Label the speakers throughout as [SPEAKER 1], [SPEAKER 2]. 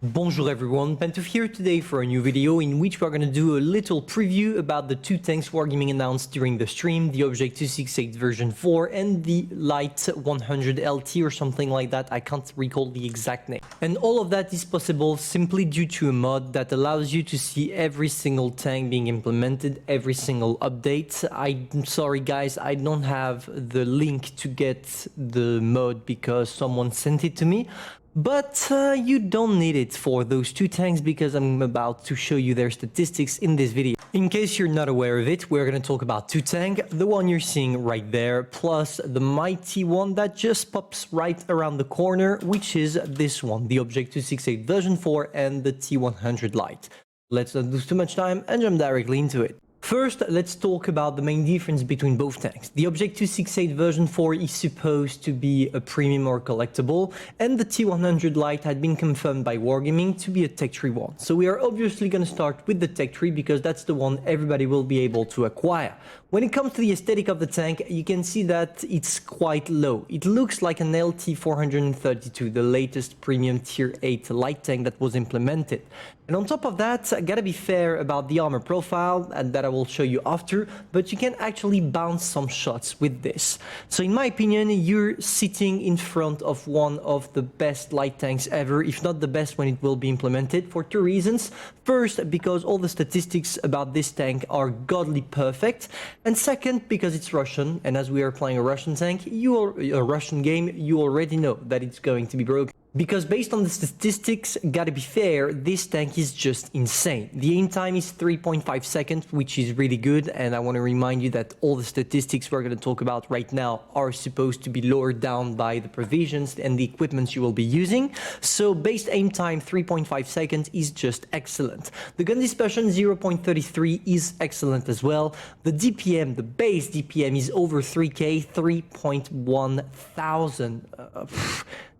[SPEAKER 1] Bonjour everyone, Pantoufleee here today for a new video in which we're going to do a little preview about the two tanks wargaming announced during the stream, the Object 268 version 4 and the Light 100 LT or something like that. I can't recall the exact name. And all of that is possible simply due to a mod that allows you to see every single tank being implemented, every single update. I'm sorry guys, I don't have the link to get the mod because someone sent it to me. But you don't need it for those two tanks because I'm about to show you their statistics in this video. In case you're not aware of it, we're going to talk about two tanks, the one you're seeing right there, plus the mighty one that just pops right around the corner, which is this one, the Object 268 version 4 and the T100 Lite. Let's not lose too much time and jump directly into it. First, let's talk about the main difference between both tanks. The Object 268 version 4 is supposed to be a premium or collectible, and the T100 Lite had been confirmed by Wargaming to be a tech tree one. So we are obviously going to start with the tech tree because that's the one everybody will be able to acquire. When it comes to the aesthetic of the tank, you can see that it's quite low. It looks like an LT432, the latest premium tier 8 light tank that was implemented. And on top of that, I gotta be fair about the armor profile, and that I will show you after, but you can actually bounce some shots with this. So in my opinion, you're sitting in front of one of the best light tanks ever, if not the best when it will be implemented, for two reasons. First, because all the statistics about this tank are godly perfect, and second, because it's Russian, and as we are playing a Russian tank, a Russian game, you already know that it's going to be broken. Because based on the statistics, gotta be fair, this tank is just insane. The aim time is 3.5 seconds, which is really good, and I want to remind you that all the statistics we're going to talk about right now are supposed to be lowered down by the provisions and the equipment you will be using. So base aim time 3.5 seconds is just excellent. The gun dispersion 0.33 is excellent as well. The DPM, the base DPM is over 3k, 3.1 thousand.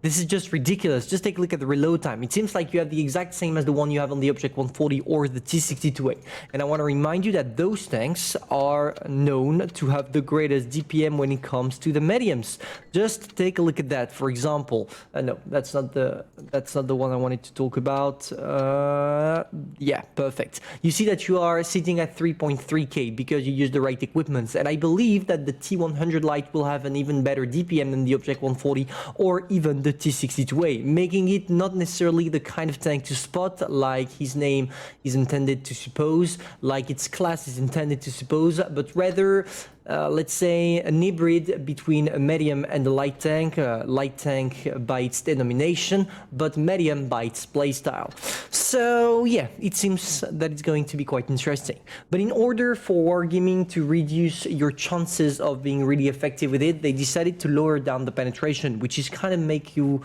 [SPEAKER 1] This is just ridiculous. Just take a look at the reload time. It seems like you have the exact same as the one you have on the Object 140 or the T62A. And I want to remind you that those tanks are known to have the greatest DPM when it comes to the mediums. Just take a look at that. For example, no, that's not the one I wanted to talk about. Yeah, perfect. You see that you are sitting at 3.3k because you use the right equipment. And I believe that the T100 Lite will have an even better DPM than the Object 140 or even the T62A, making it not necessarily the kind of tank to spot like his name is intended to suppose, like its class is intended to suppose, but rather let's say an hybrid between a medium and a light tank by its denomination, but medium by its playstyle. So yeah, it seems that it's going to be quite interesting. But in order for Wargaming to reduce your chances of being really effective with it, they decided to lower down the penetration, which is kind of make you...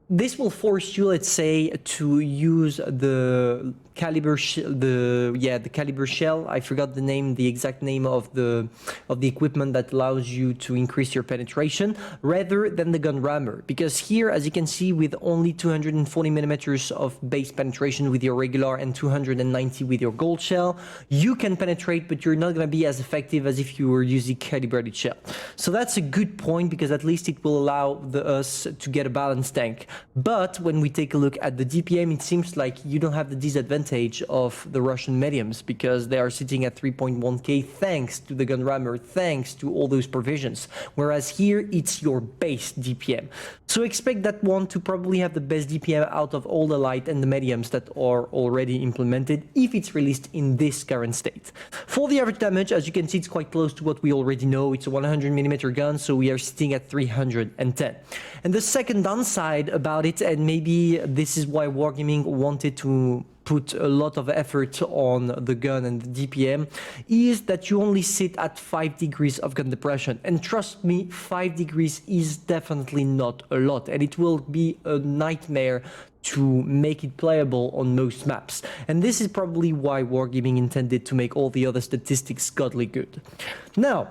[SPEAKER 1] This will force you, let's say, to use the caliber the caliber shell. I forgot the name, the exact name of the equipment that allows you to increase your penetration, rather than the gun rammer. Because here, as you can see, with only 240 millimeters of base penetration with your regular and 290 with your gold shell, you can penetrate, but you're not going to be as effective as if you were using calibrated shell. So that's a good point, because at least it will allow us to get a balanced tank. But when we take a look at the DPM, it seems like you don't have the disadvantage of the Russian mediums, because they are sitting at 3.1k thanks to the gun rammer, thanks to all those provisions. Whereas here, it's your base DPM. So expect that one to probably have the best DPM out of all the light and the mediums that are already implemented, if it's released in this current state. For the average damage, as you can see, it's quite close to what we already know. It's a 100mm gun, so we are sitting at 310. And the second downside about it, and maybe this is why Wargaming wanted to put a lot of effort on the gun and the DPM, is that you only sit at 5 degrees of gun depression. And trust me, 5 degrees is definitely not a lot, and it will be a nightmare to make it playable on most maps. And this is probably why Wargaming intended to make all the other statistics godly good. Now,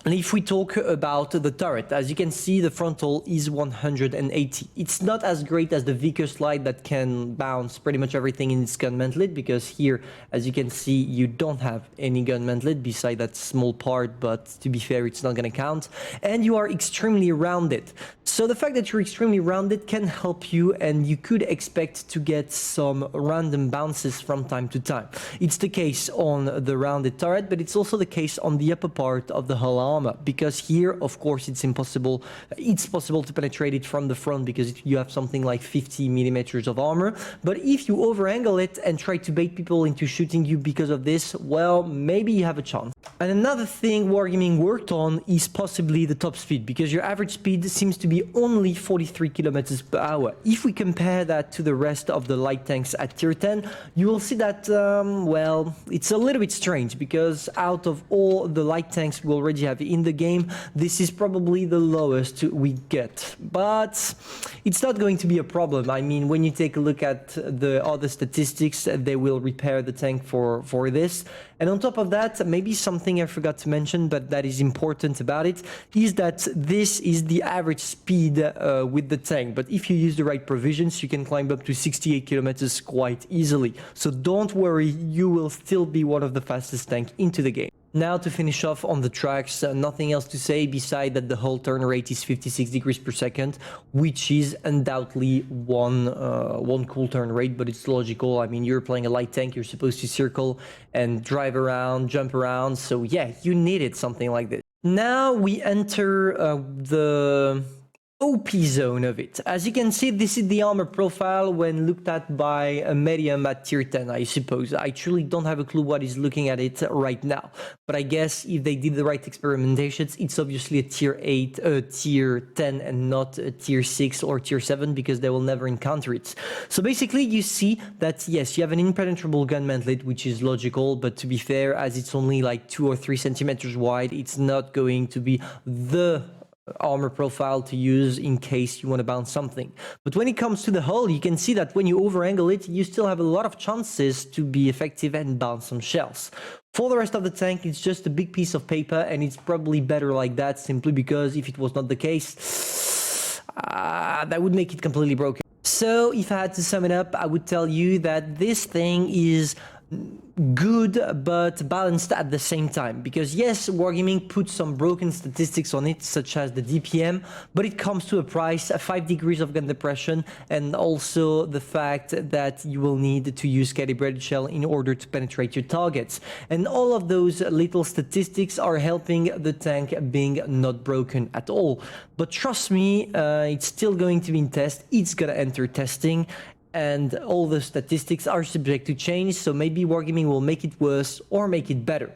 [SPEAKER 1] And if we talk about the turret, as you can see, the frontal is 180. It's not as great as the Vickers slide that can bounce pretty much everything in its gun mantlet, because here, as you can see, you don't have any gun mantlet beside that small part, but to be fair, it's not going to count. And you are extremely rounded. So the fact that you're extremely rounded can help you, and you could expect to get some random bounces from time to time. It's the case on the rounded turret, but it's also the case on the upper part of the hull armor, because here, of course, it's impossible. It's possible to penetrate it from the front because you have something like 50 millimeters of armor. But if you over-angle it and try to bait people into shooting you because of this, well, maybe you have a chance. And another thing Wargaming worked on is possibly the top speed, because your average speed seems to be only 43 kilometers per hour. If we compare that to the rest of the light tanks at tier 10, you will see that, well, it's a little bit strange, because out of all the light tanks we already have in the game, this is probably the lowest we get. But it's not going to be a problem. I mean, when you take a look at the other statistics, they will repair the tank for this. And on top of that, maybe something I forgot to mention, but that is important about it, is that this is the average speed with the tank. But if you use the right provisions, you can climb up to 68 kilometers quite easily. So don't worry, you will still be one of the fastest tanks into the game. Now to finish off on the tracks, nothing else to say beside that the hull turn rate is 56 degrees per second, which is undoubtedly one cool turn rate, but it's logical. I mean, you're playing a light tank, you're supposed to circle and drive around, jump around, so yeah, you needed something like this. Now we enter the OP zone of it. As you can see, this is the armor profile when looked at by a medium at tier 10, I suppose. I truly don't have a clue what is looking at it right now, but I guess if they did the right experimentations, it's obviously a tier 8, tier 10 and not a tier 6 or tier 7, because they will never encounter it. So basically you see that yes, you have an impenetrable gun mantlet, which is logical, but to be fair, as it's only like 2 or 3 centimeters wide, it's not going to be the armor profile to use in case you want to bounce something. But when it comes to the hull, you can see that when you over angle it, you still have a lot of chances to be effective and bounce some shells. For the rest of the tank, it's just a big piece of paper, and it's probably better like that, simply because if it was not the case, that would make it completely broken. So if I had to sum it up, I would tell you that this thing is good but balanced at the same time, because yes, Wargaming put some broken statistics on it, such as the DPM, but it comes to a price, 5 degrees of gun depression, and also the fact that you will need to use calibrated shell in order to penetrate your targets. And all of those little statistics are helping the tank being not broken at all. But trust me, it's still going to be in test, it's gonna enter testing, and all the statistics are subject to change, so maybe Wargaming will make it worse or make it better.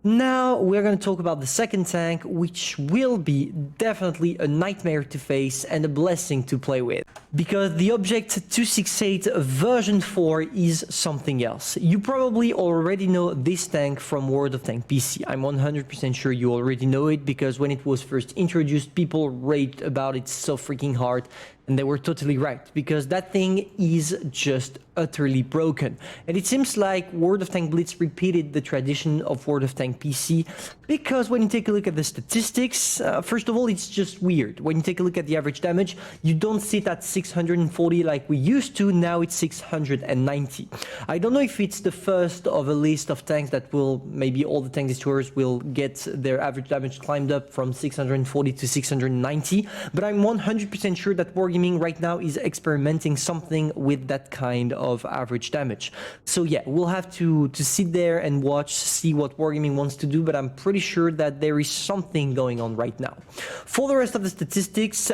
[SPEAKER 1] Now we're going to talk about the second tank, which will be definitely a nightmare to face and a blessing to play with, because the Object 268 version 4 is something else. You probably already know this tank from World of Tanks PC. I'm 100% sure you already know it, because when it was first introduced, people raved about it so freaking hard. And they were totally right, because that thing is just utterly broken. And it seems like World of Tanks Blitz repeated the tradition of World of Tanks PC, because when you take a look at the statistics, first of all, it's just weird. When you take a look at the average damage, you don't sit at 640 like we used to, now it's 690. I don't know if it's the first of a list of tanks that will, maybe all the tank destroyers will get their average damage climbed up from 640 to 690, but I'm 100% sure that Wargaming right now is experimenting something with that kind of average damage. So yeah, we'll have to sit there and watch, see what Wargaming wants to do, but I'm pretty sure that there is something going on right now. For the rest of the statistics,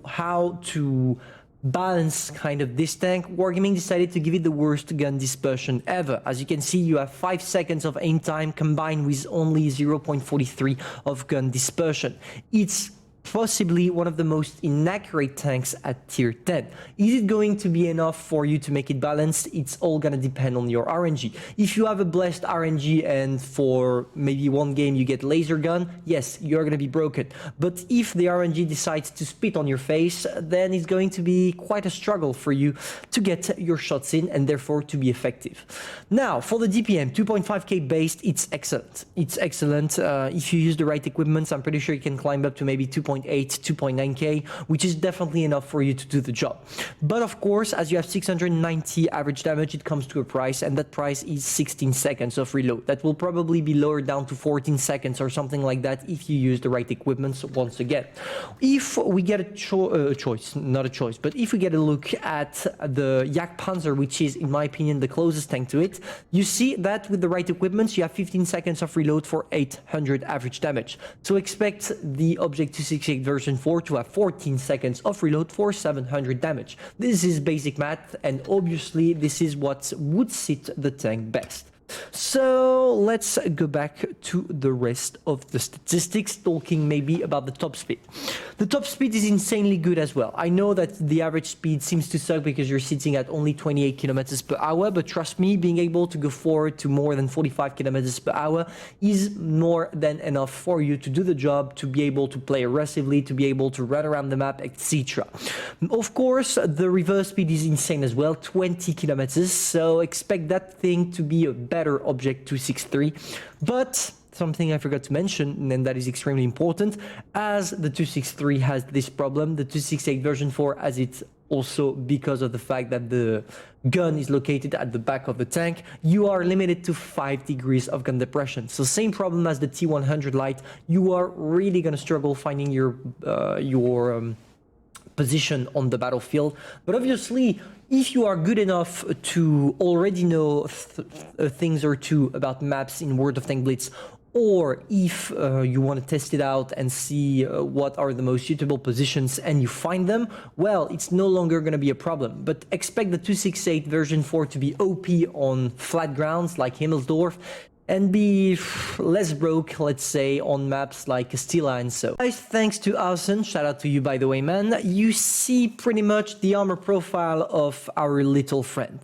[SPEAKER 1] how to balance kind of this tank, Wargaming decided to give it the worst gun dispersion ever. As you can see, you have 5 seconds of aim time combined with only 0.43 of gun dispersion. It's possibly one of the most inaccurate tanks at tier 10. Is it going to be enough for you to make it balanced? It's all gonna depend on your RNG. If you have a blessed RNG and for maybe one game you get laser gun, yes, you're gonna be broken. But if the RNG decides to spit on your face, then it's going to be quite a struggle for you to get your shots in and therefore to be effective. Now, for the DPM, 2.5k based, it's excellent. It's excellent. If you use the right equipment, I'm pretty sure you can climb up to maybe 2.8, 2.9k, which is definitely enough for you to do the job. But of course, as you have 690 average damage, it comes to a price, and that price is 16 seconds of reload. That will probably be lowered down to 14 seconds or something like that if you use the right equipment. So once again, if we get a choice, not a choice, but if we get a look at the Yak Panzer, which is, in my opinion, the closest tank to it, you see that with the right equipment, you have 15 seconds of reload for 800 average damage. So expect the Object 268 version 4 to have 14 seconds of reload for 700 damage. This is basic math, and obviously this is what would sit the tank best. So let's go back to the rest of the statistics, talking maybe about the top speed. The top speed is insanely good as well. I know that the average speed seems to suck because you're sitting at only 28 kilometers per hour, but trust me, being able to go forward to more than 45 kilometers per hour is more than enough for you to do the job, to be able to play aggressively, to be able to run around the map, etc. Of course, the reverse speed is insane as well, 20 kilometers, so expect that thing to be a better Object 263, but something I forgot to mention, and that is extremely important, as the 263 has this problem, the 268 version 4 has it also because of the fact that the gun is located at the back of the tank. You are limited to 5 degrees of gun depression. So same problem as the T100 Lite, you are really going to struggle finding your position on the battlefield. But obviously, if you are good enough to already know things or two about maps in World of Tanks Blitz, or if you want to test it out and see what are the most suitable positions and you find them, well, it's no longer going to be a problem. But expect the 268 version 4 to be OP on flat grounds like Himmelsdorf, and be less broke, let's say, on maps like Castilla and so. Guys, thanks to Ausen, shout out to you by the way, man, you see pretty much the armor profile of our little friend.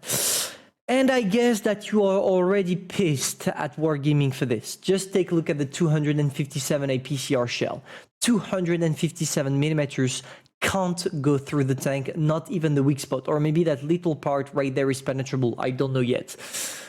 [SPEAKER 1] And I guess that you are already pissed at Wargaming for this. Just take a look at the 257 APCR shell. 257 millimeters can't go through the tank, not even the weak spot, or maybe that little part right there is penetrable, I don't know yet.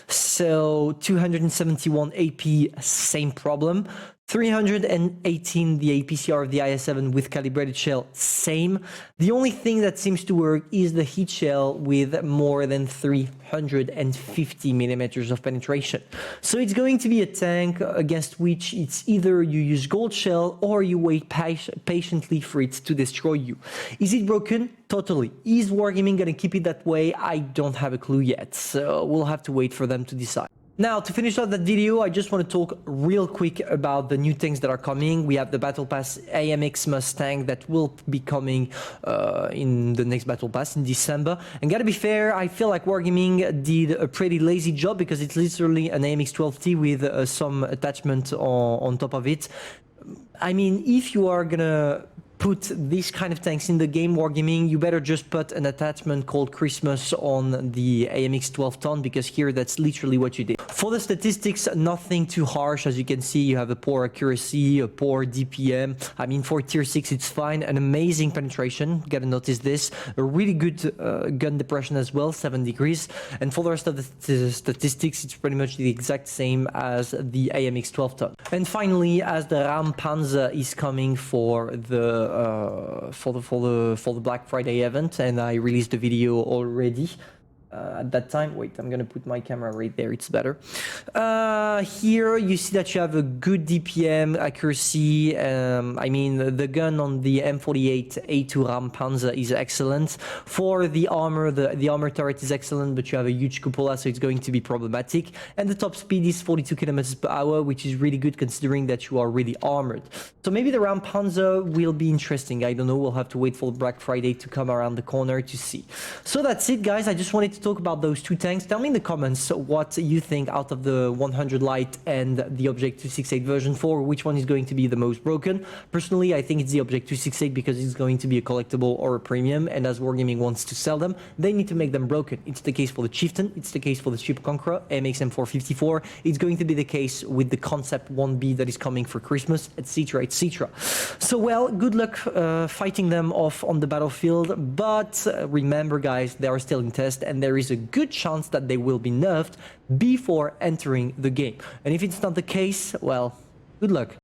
[SPEAKER 1] So 271 AP, same problem. 318 the APCR of the IS-7 with calibrated shell, same. The only thing that seems to work is the heat shell with more than 350 millimeters of penetration. So it's going to be a tank against which it's either you use gold shell or you wait patiently for it to destroy you. Is it broken? Totally. Is Wargaming going to keep it that way? I don't have a clue yet, so we'll have to wait for them to decide. Now, to finish off that video, I just want to talk real quick about the new things that are coming. We have the Battle Pass AMX Mustang that will be coming in the next Battle Pass in December. And gotta be fair, I feel like Wargaming did a pretty lazy job because it's literally an AMX 12T with some attachment on top of it. I mean, if you are gonna put these kind of tanks in the game, Wargaming, you better just put an attachment called Christmas on the AMX 12 ton, because here that's literally what you did. For the statistics, nothing too harsh. As you can see, you have a poor accuracy, a poor DPM. I mean, for tier 6, it's fine. An amazing penetration, gotta notice this. A really good gun depression as well, 7 degrees. And for the rest of the statistics, it's pretty much the exact same as the AMX 12 ton. And finally, as the Ram Panzer is coming for the Black Friday event, and I released the video already at that time. Wait, I'm gonna put my camera right there, it's better. Here you see that you have a good DPM accuracy. I mean, the gun on the M48A2 Ram Panzer is excellent. For the armor, the armor turret is excellent, but you have a huge cupola, so it's going to be problematic. And the top speed is 42 kilometers per hour, which is really good considering that you are really armored. So maybe the Ram Panzer will be interesting. I don't know, we'll have to wait for Black Friday to come around the corner to see. So that's it, guys. I just wanted to to talk about those two tanks. Tell me in the comments what you think out of the 100 Lite and the Object 268 version 4, which one is going to be the most broken. Personally, I think it's the Object 268 because it's going to be a collectible or a premium, and as Wargaming wants to sell them, they need to make them broken. It's the case for the Chieftain, it's the case for the Ship Conqueror, MX M454, it's going to be the case with the Concept 1B that is coming for Christmas, etc, etc. So well, good luck fighting them off on the battlefield, but remember guys, they are still in test and there is a good chance that they will be nerfed before entering the game. And if it's not the case, well, good luck.